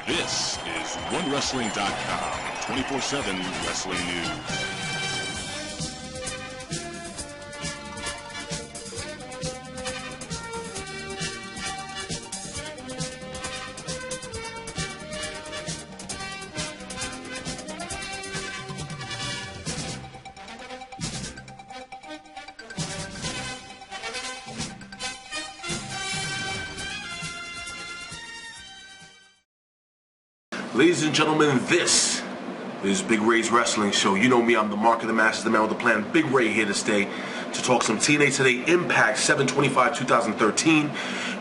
This is OneWrestling.com, 24/7 wrestling news. Ladies and gentlemen, this is Big Ray's Wrestling Show. You know me, I'm the Mark of the Masses, the man with the plan. Big Ray here to stay to talk some TNA Today Impact 7/25/2013.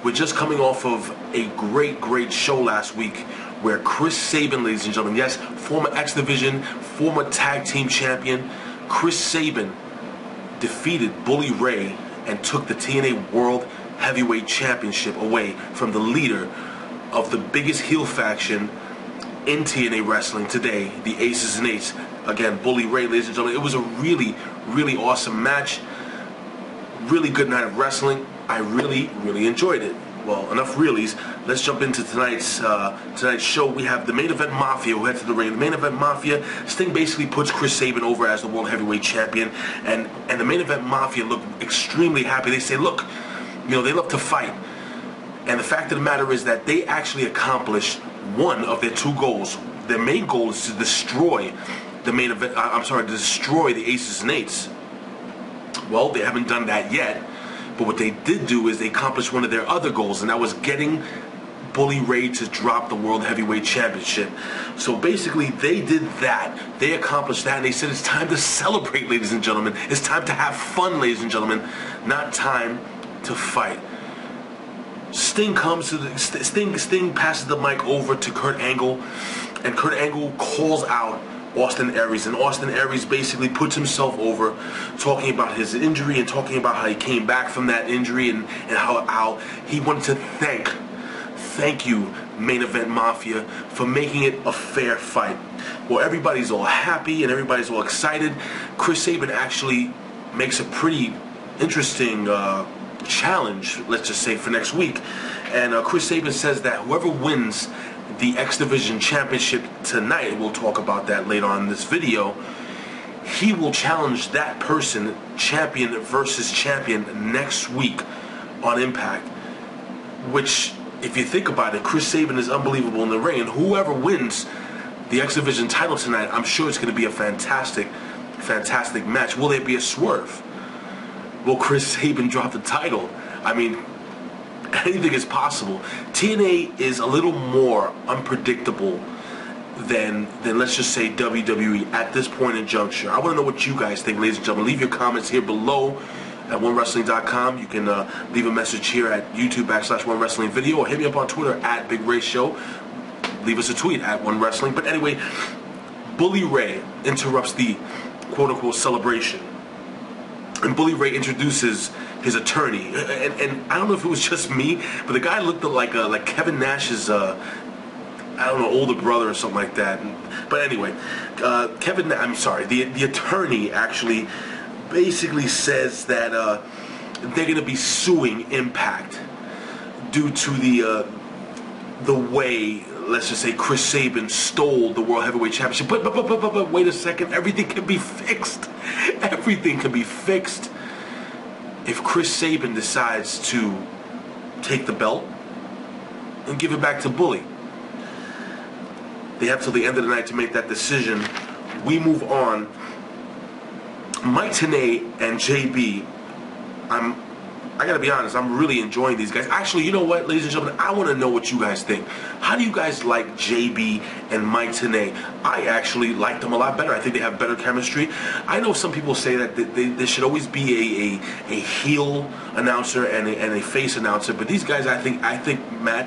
We're just coming off of a great show last week where Chris Sabin, ladies and gentlemen, yes, former X Division, former tag team champion, Chris Sabin defeated Bully Ray and took the TNA World Heavyweight Championship away from the leader of the biggest heel faction in TNA wrestling today, the Aces and Eights. Again, Bully Ray, ladies and gentlemen. It was a really awesome match. Really good night of wrestling. I really enjoyed it. Well, enough reallys. Let's jump into tonight's show. We have the Main Event Mafia who head to the ring. The Main Event Mafia, Sting basically puts Chris Sabin over as the World Heavyweight Champion, and the Main Event Mafia look extremely happy. They say, look, you know, they love to fight. And the fact of the matter is that they actually accomplished one of their two goals. Their main goal is to destroy the main event. To destroy the Aces and Eights. Well, they haven't done that yet. But what they did do is they accomplished one of their other goals, and that was getting Bully Ray to drop the World Heavyweight Championship. So basically, they did that. They accomplished that, and they said it's time to celebrate, ladies and gentlemen. It's time to have fun, ladies and gentlemen. Not time to fight. Sting comes to the Sting passes the mic over to Kurt Angle, and Kurt Angle calls out Austin Aries, and Austin Aries basically puts himself over, talking about his injury and talking about how he came back from that injury, and how he wanted to thank you, Main Event Mafia, for making it a fair fight. Well, everybody's all happy and everybody's all excited. Chris Sabin actually makes a pretty interesting challenge, let's just say, for next week. And Chris Sabin says that whoever wins the X Division Championship tonight, we'll talk about that later on in this video, he will challenge that person, champion versus champion, next week on Impact. Which, if you think about it, Chris Sabin is unbelievable in the ring, and whoever wins the X Division title tonight, I'm sure it's going to be a fantastic match. Will there be a swerve? Will Chris Sabin drop the title? I mean, anything is possible. TNA is a little more unpredictable than let's just say WWE at this point in juncture. I want to know what you guys think, ladies and gentlemen. Leave your comments here below at OneWrestling.com. You can leave a message here at YouTube/OneWrestlingVideo, or hit me up on Twitter at Big Ray Show. Leave us a tweet at OneWrestling. But anyway, Bully Ray interrupts the quote-unquote celebration. And Bully Ray introduces his attorney, and I don't know if it was just me, but the guy looked like Kevin Nash's, I don't know, older brother or something like that. But anyway, the attorney actually basically says that they're going to be suing Impact due to the way, let's just say, Chris Sabin stole the World Heavyweight Championship. But wait a second, everything can be fixed. Everything can be fixed if Chris Sabin decides to take the belt and give it back to Bully. They have till the end of the night to make that decision. We move on. Mike TNA and JB, I gotta be honest, I'm really enjoying these guys. Actually, you know what, ladies and gentlemen, I want to know what you guys think. How do you guys like JB and Mike TNA? I actually like them a lot better. I think they have better chemistry. I know some people say that there should always be a heel announcer and a face announcer, but these guys, I think Matt,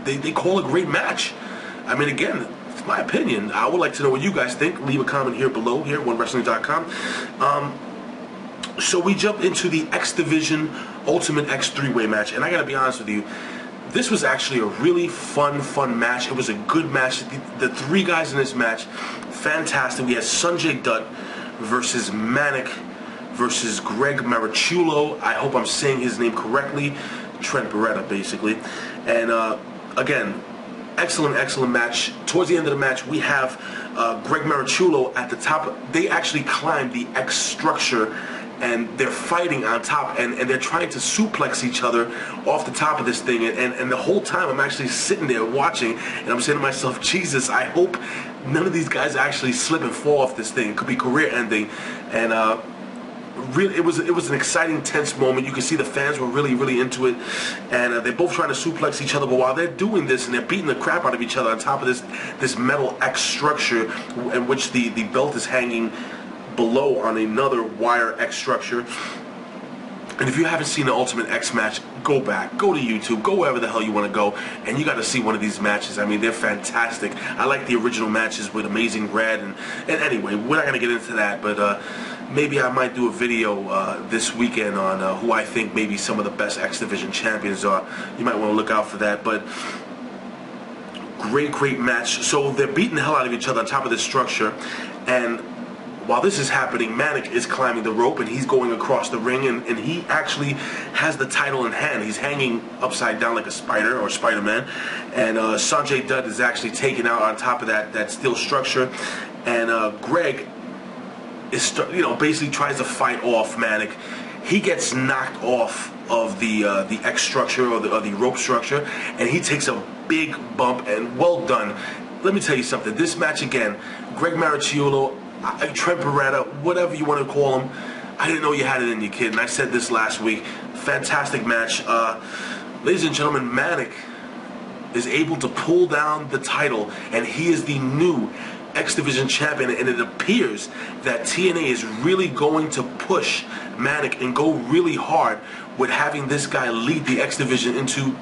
they call a great match. I mean, again, it's my opinion. I would like to know what you guys think. Leave a comment here below, here at OneWrestling.com. So we jump into the X Division Ultimate X 3-Way match, and I gotta be honest with you, this was actually a really fun match. It was a good match. The three guys in this match, fantastic. We had Sanjay Dutt versus Manik versus Greg Marichulo. I hope I'm saying his name correctly. Trent Beretta, basically. And again, excellent match. Towards the end of the match, we have Greg Marichulo at the top. They actually climbed the X structure, and they're fighting on top, and they're trying to suplex each other off the top of this thing. And the whole time I'm actually sitting there watching, and I'm saying to myself, Jesus, I hope none of these guys actually slip and fall off this thing. It could be career ending. And really, it was an exciting, tense moment. You can see the fans were really into it, and they're both trying to suplex each other. But while they're doing this and they're beating the crap out of each other on top of this metal X structure, in which the belt is hanging below on another wire X structure. And if you haven't seen the Ultimate X match, go back, go to YouTube, go wherever the hell you want to go, and you got to see one of these matches. I mean, they're fantastic. I like the original matches with Amazing Red, and anyway, we're not going to get into that, but maybe I might do a video this weekend on who I think maybe some of the best X Division champions are. You might want to look out for that, but great match. So they're beating the hell out of each other on top of this structure, and while this is happening, Manik is climbing the rope, and he's going across the ring, and he actually has the title in hand. He's hanging upside down like a spider, or Spider-Man, and Sanjay Dutt is actually taken out on top of that steel structure, and Greg is, basically tries to fight off Manik. He gets knocked off of the X structure, or the rope structure, and he takes a big bump, and well done. Let me tell you something. This match again, Greg Marichulo, Trent Beretta, whatever you want to call him, I didn't know you had it in you, kid, and I said this last week. Fantastic match. Ladies and gentlemen, Manik is able to pull down the title, and he is the new X Division champion, and it appears that TNA is really going to push Manik and go really hard with having this guy lead the X Division into,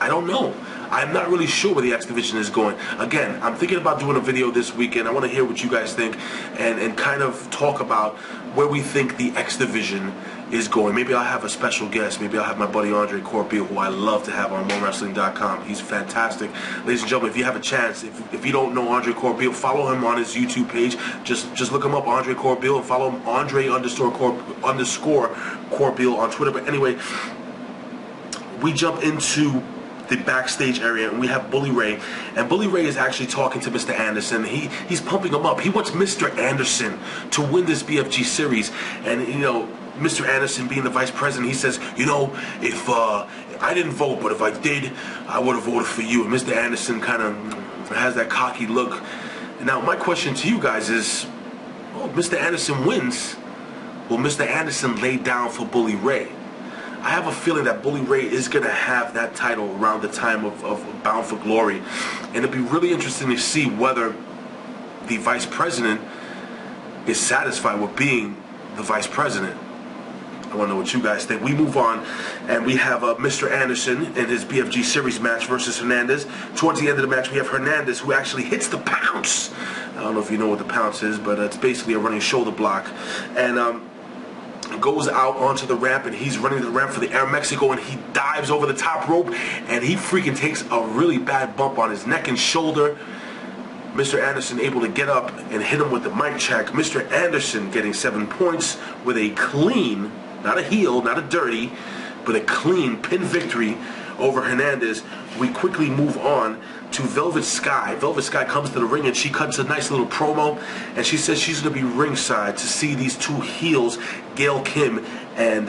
I don't know. I'm not really sure where the X Division is going. Again, I'm thinking about doing a video this weekend. I want to hear what you guys think, and kind of talk about where we think the X Division is going. Maybe I'll have a special guest. Maybe I'll have my buddy Andre Corbeil, who I love to have on OneWrestling.com. He's fantastic. Ladies and gentlemen, if you have a chance, if you don't know Andre Corbeil, follow him on his YouTube page. Just look him up, Andre Corbeil, and follow him, Andre_Corbeil on Twitter. But anyway, we jump into the backstage area, and we have Bully Ray, and Bully Ray is actually talking to Mr. Anderson. He's pumping him up. He wants Mr. Anderson to win this BFG series, and Mr. Anderson, being the vice president, he says, if I didn't vote, but if I did, I would have voted for you. And Mr. Anderson kind of has that cocky look. Now, my question to you guys is, Mr. Anderson wins. Will Mr. Anderson lay down for Bully Ray? I have a feeling that Bully Ray is going to have that title around the time of Bound for Glory. And it'll be really interesting to see whether the vice president is satisfied with being the vice president. I want to know what you guys think. We move on, and we have Mr. Anderson in his BFG series match versus Hernandez. Towards the end of the match, we have Hernandez, who actually hits the pounce. I don't know if you know what the pounce is, but it's basically a running shoulder block. And goes out onto the ramp, and he's running the ramp for the Air Mexico, and he dives over the top rope, and he freaking takes a really bad bump on his neck and shoulder. Mr. Anderson able to get up and hit him with the mic check. Mr. Anderson getting 7 points with a clean, not a heel, not a dirty, but a clean pin victory over Hernandez. We quickly move on to Velvet Sky. Velvet Sky comes to the ring, and she cuts a nice little promo, and she says she's going to be ringside to see these two heels, Gail Kim and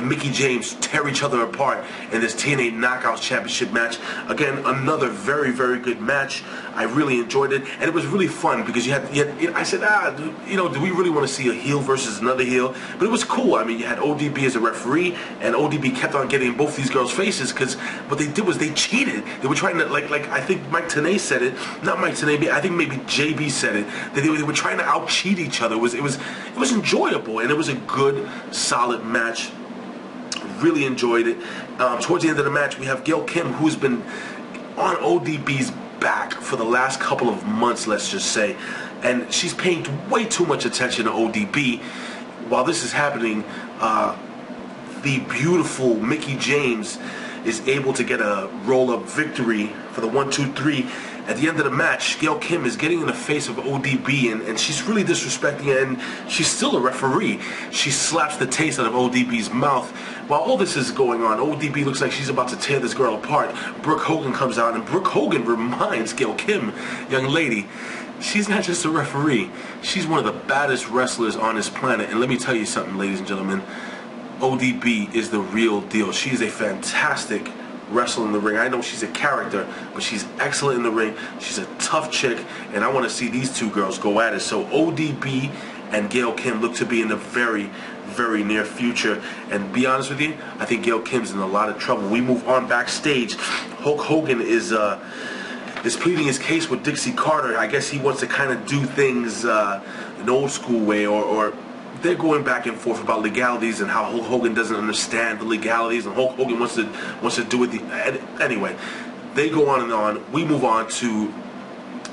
Mickie James, tear each other apart in this TNA Knockouts Championship match. Again, another very good match. I really enjoyed it, and it was really fun because you had I said, do we really want to see a heel versus another heel? But it was cool. I mean, you had ODB as a referee, and ODB kept on getting in both these girls' faces because what they did was they cheated. They were trying to, like I think Mike Tenay said it, not Mike Tenay, I think maybe JB said it, that they were trying to out-cheat each other. It was enjoyable, and it was a good, solid match. Really enjoyed it. Towards the end of the match, we have Gail Kim, who's been on ODB's back for the last couple of months, let's just say, and she's paying way too much attention to ODB. While this is happening, the beautiful Mickie James is able to get a roll-up victory for the 1, 2, 3, At the end of the match, Gail Kim is getting in the face of ODB, and she's really disrespecting it, and she's still a referee. She slaps the taste out of ODB's mouth. While all this is going on, ODB looks like she's about to tear this girl apart. Brooke Hogan comes out, and Brooke Hogan reminds Gail Kim, young lady, she's not just a referee. She's one of the baddest wrestlers on this planet. And let me tell you something, ladies and gentlemen. ODB is the real deal. She's a fantastic wrestler in the ring. I know she's a character, but she's excellent in the ring. She's a tough chick, and I want to see these two girls go at it. So ODB and Gail Kim look to be in the very, very near future. And be honest with you, I think Gail Kim's in a lot of trouble. We move on backstage. Hulk Hogan is pleading his case with Dixie Carter. I guess he wants to kind of do things an old school way, or they're going back and forth about legalities and how Hulk Hogan doesn't understand the legalities, and Hulk Hogan wants to do it. Anyway, they go on and on. We move on to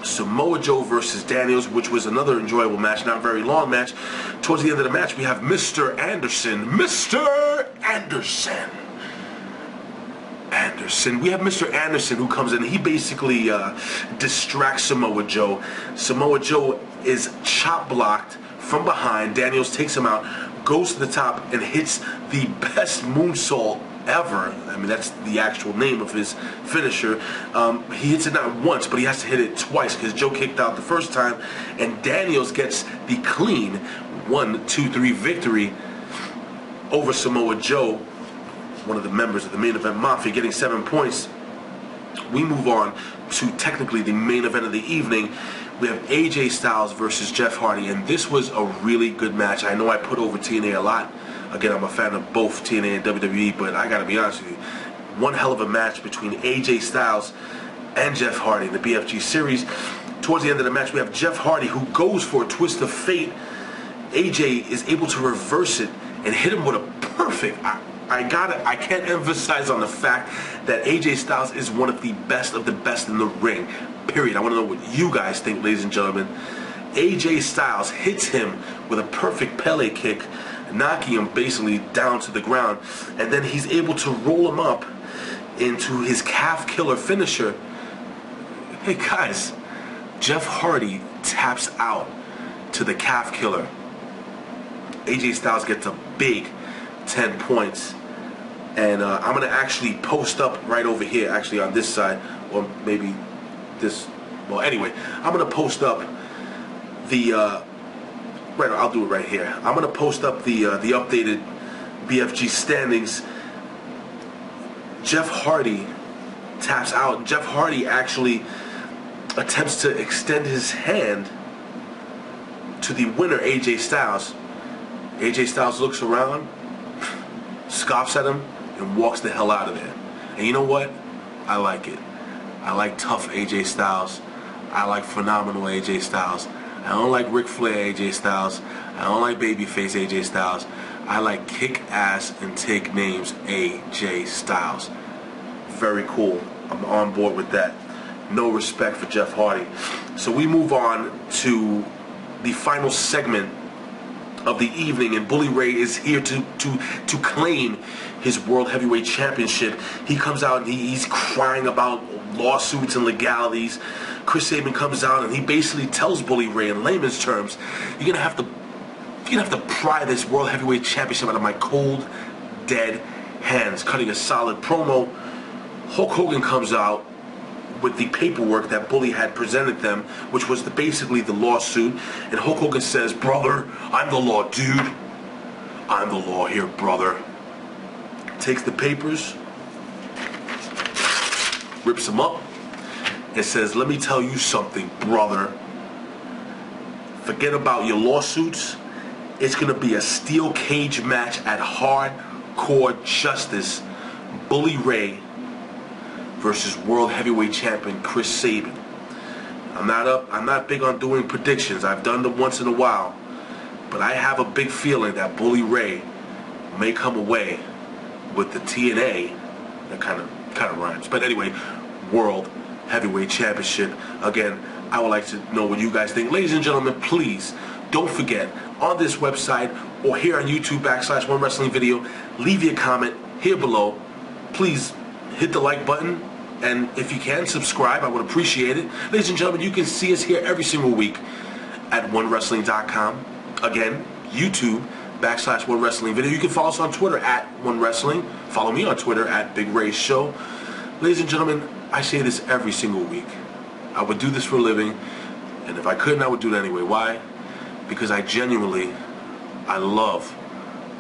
Samoa Joe versus Daniels, which was another enjoyable match, not very long match. Towards the end of the match, we have Mr. Anderson. Mr. Anderson. We have Mr. Anderson who comes in. He basically distracts Samoa Joe. Samoa Joe is chop blocked from behind. Daniels takes him out, goes to the top, and hits the best moonsault ever. I mean, that's the actual name of his finisher. He hits it not once, but he has to hit it twice because Joe kicked out the first time, and Daniels gets the clean 1-2-3 victory over Samoa Joe, one of the members of the main event Mafia, getting 7 points. We move on to technically the main event of the evening. We have AJ Styles versus Jeff Hardy, and this was a really good match. I know I put over TNA a lot. Again, I'm a fan of both TNA and WWE, but I gotta be honest with you, one hell of a match between AJ Styles and Jeff Hardy in the BFG series. Towards the end of the match, we have Jeff Hardy who goes for a twist of fate. AJ is able to reverse it and hit him with a perfect... I can't emphasize on the fact that AJ Styles is one of the best in the ring. Period. I want to know what you guys think, ladies and gentlemen. AJ Styles hits him with a perfect Pele kick, knocking him basically down to the ground, and then he's able to roll him up into his calf killer finisher. Hey guys, Jeff Hardy taps out to the calf killer. AJ Styles gets a big 10 points, and I'm gonna actually post up right over here, actually on this side, or maybe this. Well, anyway, I'm gonna post up the right. I'll do it right here. I'm gonna post up the updated BFG standings. Jeff Hardy taps out. Jeff Hardy actually attempts to extend his hand to the winner, AJ Styles. AJ Styles looks around, scoffs at him, and walks the hell out of there. And you know what? I like it. I like tough AJ Styles. I like phenomenal AJ Styles. I don't like Ric Flair AJ Styles. I don't like babyface AJ Styles. I like kick ass and take names AJ Styles. Very cool. I'm on board with that. No respect for Jeff Hardy. So we move on to the final segment of the evening, and Bully Ray is here to claim his World Heavyweight Championship. He comes out and he's crying about lawsuits and legalities. Chris Sabin comes out and he basically tells Bully Ray in layman's terms, you're gonna have to pry this World Heavyweight Championship out of my cold, dead hands. Cutting a solid promo. Hulk Hogan comes out with the paperwork that Bully had presented them, which was basically the lawsuit, and Hulk Hogan says, brother, I'm the law, dude. I'm the law here, brother. Takes the papers, rips them up, and says, let me tell you something, brother. Forget about your lawsuits. It's going to be a steel cage match at Hardcore Justice. Bully Ray versus World Heavyweight Champion Chris Sabin. I'm not big on doing predictions. I've done them once in a while, but I have a big feeling that Bully Ray may come away with the TNA. That kind of rhymes. But anyway, World Heavyweight Championship. Again, I would like to know what you guys think. Ladies and gentlemen, please don't forget, on this website or here on YouTube /OneWrestlingVideo, leave your comment here below. Please hit the like button, And if you can, subscribe. I would appreciate it. Ladies and gentlemen, you can see us here every single week at OneWrestling.com. Again, YouTube /OneWrestling video. You can follow us on Twitter at OneWrestling. Follow me on Twitter at Big Ray Show. Ladies and gentlemen, I say this every single week. I would do this for a living, and if I couldn't, I would do it anyway. Why? Because I love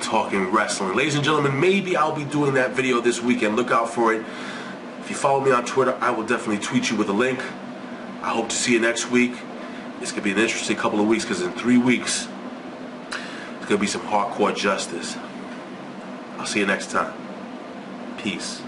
talking wrestling. Ladies and gentlemen, maybe I'll be doing that video this weekend. Look out for it. If you follow me on Twitter, I will definitely tweet you with a link. I hope to see you next week. It's going to be an interesting couple of weeks because in 3 weeks, there's going to be some hardcore justice. I'll see you next time. Peace.